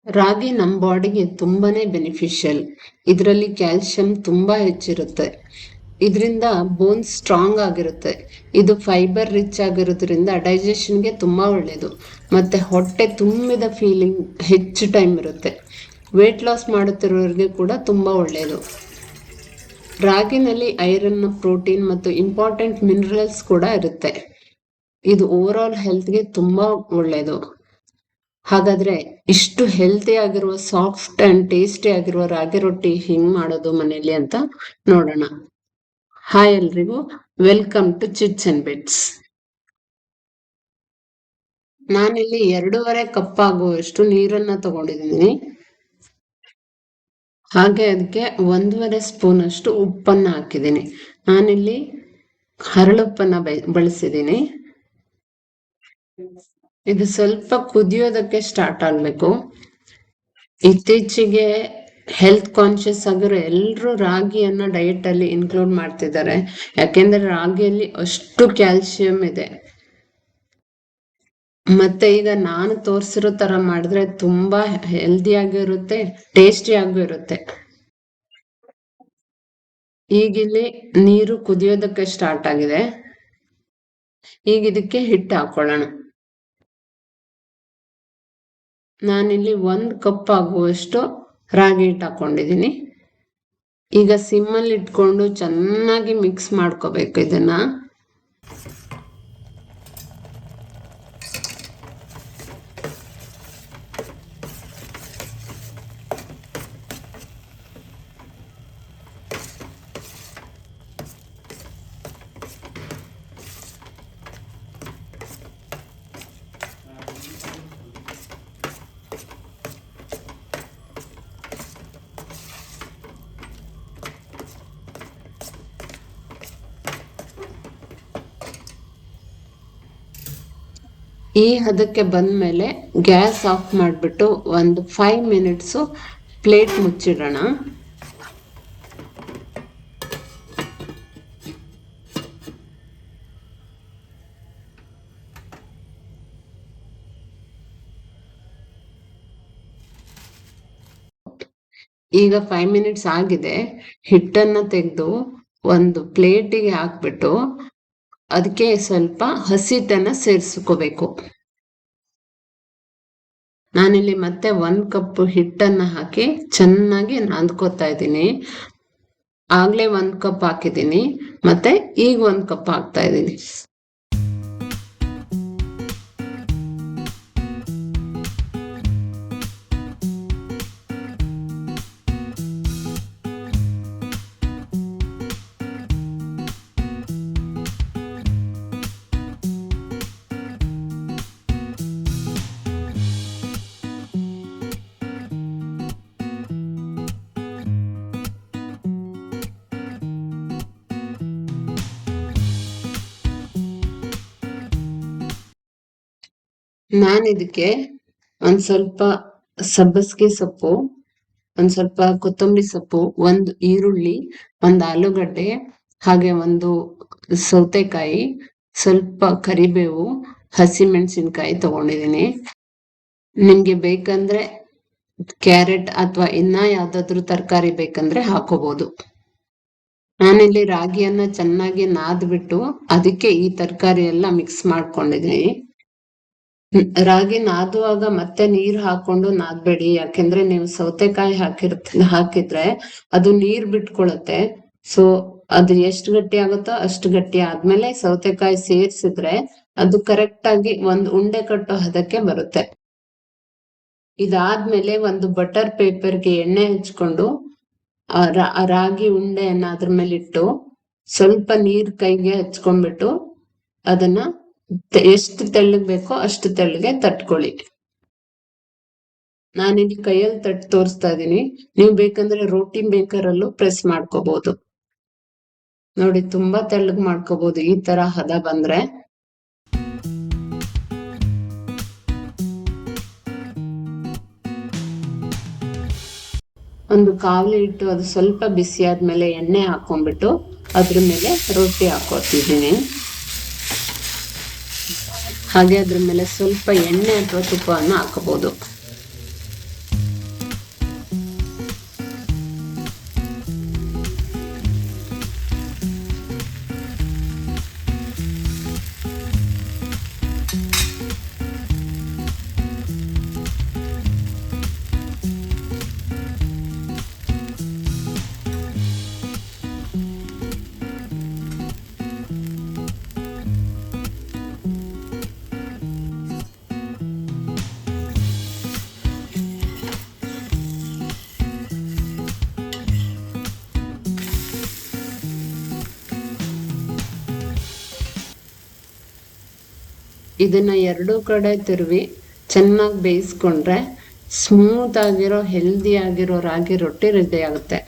ರಾಗಿ ನಮ್ಮ ಬಾಡಿಗೆ ತುಂಬಾನೇ ಬೆನಿಫಿಷಿಯಲ್. ಇದರಲ್ಲಿ ಕ್ಯಾಲ್ಸಿಯಂ ತುಂಬಾ ಹೆಚ್ಚಿರುತ್ತೆ. ಇದರಿಂದ ಬೋನ್ಸ್ ಸ್ಟ್ರಾಂಗ್ ಆಗಿರುತ್ತೆ. ಇದು ಫೈಬರ್ ರಿಚ್ ಆಗಿರೋದ್ರಿಂದ ಡೈಜೆಷನ್ಗೆ ತುಂಬಾ ಒಳ್ಳೆಯದು. ಮತ್ತೆ ಹೊಟ್ಟೆ ತುಂಬಿದ ಫೀಲಿಂಗ್ ಹೆಚ್ಚು ಟೈಮ್ ಇರುತ್ತೆ. ವೇಟ್ ಲಾಸ್ ಮಾಡುತ್ತಿರೋರಿಗೆ ಕೂಡ ತುಂಬಾ ಒಳ್ಳೆಯದು. ರಾಗಿನಲ್ಲಿ ಐರನ್, ಪ್ರೋಟೀನ್ ಮತ್ತು ಇಂಪಾರ್ಟೆಂಟ್ ಮಿನರಲ್ಸ್ ಕೂಡ ಇರುತ್ತೆ. ಇದು ಓವರ್ ಆಲ್ ಹೆಲ್ತ್ಗೆ ತುಂಬಾ ಒಳ್ಳೆಯದು. ಹಾಗಾದ್ರೆ ಇಷ್ಟು ಹೆಲ್ತಿ ಆಗಿರುವ ಸಾಫ್ಟ್ ಅಂಡ್ ಟೇಸ್ಟಿ ಆಗಿರುವ ರಾಗಿ ರೊಟ್ಟಿ ಹಿಂಗ್ ಮಾಡೋದು ಮನೇಲಿ ಅಂತ ನೋಡೋಣ. ಹಾಯ್ ಎಲ್ರಿಗೂ, welcome to chits and bits. ನಾನಿಲ್ಲಿ 2.5 ಕಪ್ ಆಗುವಷ್ಟು ನೀರನ್ನ ತಗೊಂಡಿದ್ದೀನಿ. ಹಾಗೆ ಅದಕ್ಕೆ 1.5 ಸ್ಪೂನ್ ಅಷ್ಟು ಉಪ್ಪನ್ನ ಹಾಕಿದ್ದೀನಿ. ನಾನಿಲ್ಲಿ ಹರಳುಪ್ಪನ್ನ ಬಳಸಿದ್ದೀನಿ. ಇದು ಸ್ವಲ್ಪ ಕುದಿಯೋದಕ್ಕೆ ಸ್ಟಾರ್ಟ್ ಆಗ್ಬೇಕು. ಇತ್ತೀಚೆಗೆ ಹೆಲ್ತ್ ಕಾನ್ಶಿಯಸ್ ಆಗಿರೋ ಎಲ್ಲರೂ ರಾಗಿಯನ್ನ ಡಯಟ್ ಅಲ್ಲಿ ಇನ್ಕ್ಲೂಡ್ ಮಾಡ್ತಿದ್ದಾರೆ. ಯಾಕೆಂದ್ರೆ ರಾಗಿಯಲ್ಲಿ ಅಷ್ಟು ಕ್ಯಾಲ್ಸಿಯಂ ಇದೆ. ಮತ್ತೆ ಈಗ ನಾನು ತೋರಿಸಿರೋ ತರ ಮಾಡಿದ್ರೆ ತುಂಬಾ ಹೆಲ್ದಿ ಆಗಿರುತ್ತೆ, ಟೇಸ್ಟಿ ಆಗೂ ಇರುತ್ತೆ. ಈಗಿಲ್ಲಿ ನೀರು ಕುದಿಯೋದಕ್ಕೆ ಸ್ಟಾರ್ಟ್ ಆಗಿದೆ. ಈಗ ಇದಕ್ಕೆ ಹಿಟ್ಟು ಹಾಕೊಳ್ಳೋಣ. ನಾನಿಲ್ಲಿ 1 ಕಪ್ ಆಗುವಷ್ಟು ರಾಗಿ ಹಿಟ್ಟು ಹಾಕೊಂಡಿದ್ದೀನಿ. ಈಗ ಸಿಮ್ಮಲ್ಲಿ ಇಟ್ಕೊಂಡು ಚೆನ್ನಾಗಿ ಮಿಕ್ಸ್ ಮಾಡ್ಕೋಬೇಕು ಇದನ್ನ. ಈ ಹದಕ್ಕೆ ಬಂದ್ಮೇಲೆ ಗ್ಯಾಸ್ ಆಫ್ ಮಾಡಿಬಿಟ್ಟು ಒಂದು 5 ಮಿನಿಟ್ಸು ಪ್ಲೇಟ್ ಮುಚ್ಚಿಡೋಣ. ಈಗ 5 ಮಿನಿಟ್ಸ್ ಆಗಿದೆ. ಹಿಟ್ಟನ್ನ ತೆಗೆದು ಒಂದು ಪ್ಲೇಟಿಗೆ ಹಾಕ್ಬಿಟ್ಟು ಅದಕ್ಕೆ ಸ್ವಲ್ಪ ಹಸಿಟ್ಟನ್ನ ಸೇರಿಸ್ಕೋಬೇಕು. ನಾನಿಲ್ಲಿ ಮತ್ತೆ 1 ಕಪ್ ಹಿಟ್ಟನ್ನ ಹಾಕಿ ಚೆನ್ನಾಗಿ ನಾದ್ಕೋತಾ ಇದ್ದೀನಿ. ಆಗ್ಲೇ 1 ಕಪ್ ಹಾಕಿದ್ದೀನಿ, ಮತ್ತೆ ಈಗ 1 ಕಪ್ ಹಾಕ್ತಾ ಇದ್ದೀನಿ. ನಾನು ಇದಕ್ಕೆ ಒಂದ್ ಸ್ವಲ್ಪ ಸಬ್ಬಸ್ಗೆ ಸೊಪ್ಪು, ಒಂದ್ ಸ್ವಲ್ಪ ಕೊತ್ತಂಬರಿ ಸೊಪ್ಪು, 1 ಈರುಳ್ಳಿ, 1 ಆಲೂಗಡ್ಡೆ, ಹಾಗೆ 1 ಸೌತೆಕಾಯಿ, ಸ್ವಲ್ಪ ಕರಿಬೇವು, ಹಸಿಮೆಣಸಿನ್ಕಾಯಿ ತಗೊಂಡಿದ್ದೀನಿ. ನಿಮ್ಗೆ ಬೇಕಂದ್ರೆ ಕ್ಯಾರೆಟ್ ಅಥವಾ ಇನ್ನ ಯಾವ್ದಾದ್ರು ತರಕಾರಿ ಬೇಕಂದ್ರೆ ಹಾಕೋಬಹುದು. ನಾನಿಲ್ಲಿ ರಾಗಿಯನ್ನ ಚೆನ್ನಾಗಿ ನಾದ್ಬಿಟ್ಟು ಅದಕ್ಕೆ ಈ ತರಕಾರಿ ಎಲ್ಲ ಮಿಕ್ಸ್ ಮಾಡ್ಕೊಂಡಿದ್ದೀನಿ. ರಾಗಿ ನಾದುವಾಗ ಮತ್ತೆ ನೀರ್ ಹಾಕೊಂಡು ನಾದ್ಬೇಡಿ, ಯಾಕೆಂದ್ರೆ ನೀವು ಸೌತೆಕಾಯಿ ಹಾಕಿದ್ರೆ ಅದು ನೀರ್ ಬಿಟ್ಕೊಳತ್ತೆ. ಸೊ ಅದು ಎಷ್ಟು ಗಟ್ಟಿ ಆಗುತ್ತೋ ಅಷ್ಟು ಗಟ್ಟಿ ಆದ್ಮೇಲೆ ಸೌತೆಕಾಯಿ ಸೇರ್ಸಿದ್ರೆ ಅದು ಕರೆಕ್ಟ್ ಆಗಿ 1 ಉಂಡೆ ಕಟ್ಟೋ ಹದಕ್ಕೆ ಬರುತ್ತೆ. ಇದಾದ್ಮೇಲೆ 1 ಬಟರ್ ಪೇಪರ್ಗೆ ಎಣ್ಣೆ ಹಚ್ಕೊಂಡು ರಾಗಿ ಉಂಡೆಯನ್ನ ಅದ್ರ ಮೇಲೆ ಇಟ್ಟು ಸ್ವಲ್ಪ ನೀರ್ ಕೈಗೆ ಹಚ್ಕೊಂಡ್ಬಿಟ್ಟು ಅದನ್ನ ಎಷ್ಟು ತೆಳ್ಳಗ್ ಬೇಕೋ ಅಷ್ಟು ತೆಳ್ಳಗೆ ತಟ್ಕೊಳ್ಳಿ. ನಾನಿಲ್ಲಿ ಕೈಯಲ್ಲಿ ತಟ್ಟು ತೋರಿಸ್ತಾ ಇದ್ದೀನಿ. ನೀವು ಬೇಕಂದ್ರೆ ರೋಟಿ ಮೇಕರ್ ಅಲ್ಲೂ ಪ್ರೆಸ್ ಮಾಡ್ಕೋಬಹುದು. ನೋಡಿ, ತುಂಬಾ ತೆಳ್ಳಗ್ ಮಾಡ್ಕೋಬಹುದು ಈ ತರ ಹದ ಬಂದ್ರೆ. ಒಂದು ಕಾವಲಿ ಇಟ್ಟು ಅದು ಸ್ವಲ್ಪ ಬಿಸಿ ಆದ್ಮೇಲೆ ಎಣ್ಣೆ ಹಾಕೊಂಡ್ಬಿಟ್ಟು ಅದ್ರ ಮೇಲೆ ರೊಟ್ಟಿ ಹಾಕೋತಿದ್ದೀನಿ. ಹಾಗೆ ಅದ್ರ ಮೇಲೆ ಸ್ವಲ್ಪ ಎಣ್ಣೆ ಅಥವಾ ತುಪ್ಪವನ್ನು ಹಾಕಬಹುದು. ಇದನ್ನ ಎರಡೂ ಕಡೆ ತಿರುವಿ ಚೆನ್ನಾಗಿ ಬೇಯಿಸ್ಕೊಂಡ್ರೆ ಸ್ಮೂತ್ ಆಗಿರೋ ಹೆಲ್ದಿ ಆಗಿರೋ ರಾಗಿ ರೊಟ್ಟಿ ರೆಡಿ ಆಗುತ್ತೆ.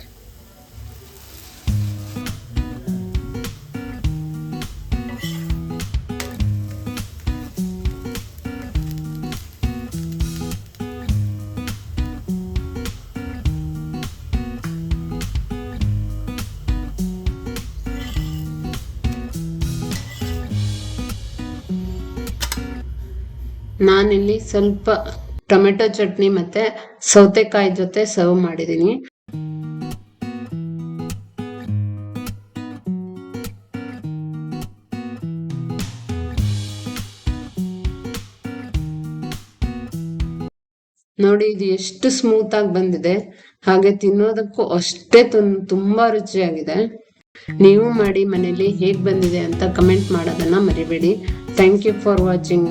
ನಾನಿಲ್ಲಿ ಸ್ವಲ್ಪ ಟೊಮೆಟೊ ಚಟ್ನಿ ಮತ್ತೆ ಸೌತೆಕಾಯಿ ಜೊತೆ ಸರ್ವ್ ಮಾಡಿದ್ದೀನಿ. ನೋಡಿ ಇದು ಎಷ್ಟು ಸ್ಮೂತ್ ಆಗಿ ಬಂದಿದೆ, ಹಾಗೆ ತಿನ್ನೋದಕ್ಕೂ ಅಷ್ಟೇ ತುಂಬಾ ರುಚಿಯಾಗಿದೆ. ನೀವು ಮಾಡಿ ಮನೇಲಿ ಹೇಗ್ ಬಂದಿದೆ ಅಂತ ಕಮೆಂಟ್ ಮಾಡೋದನ್ನ ಮರಿಬೇಡಿ. Thank you for watching.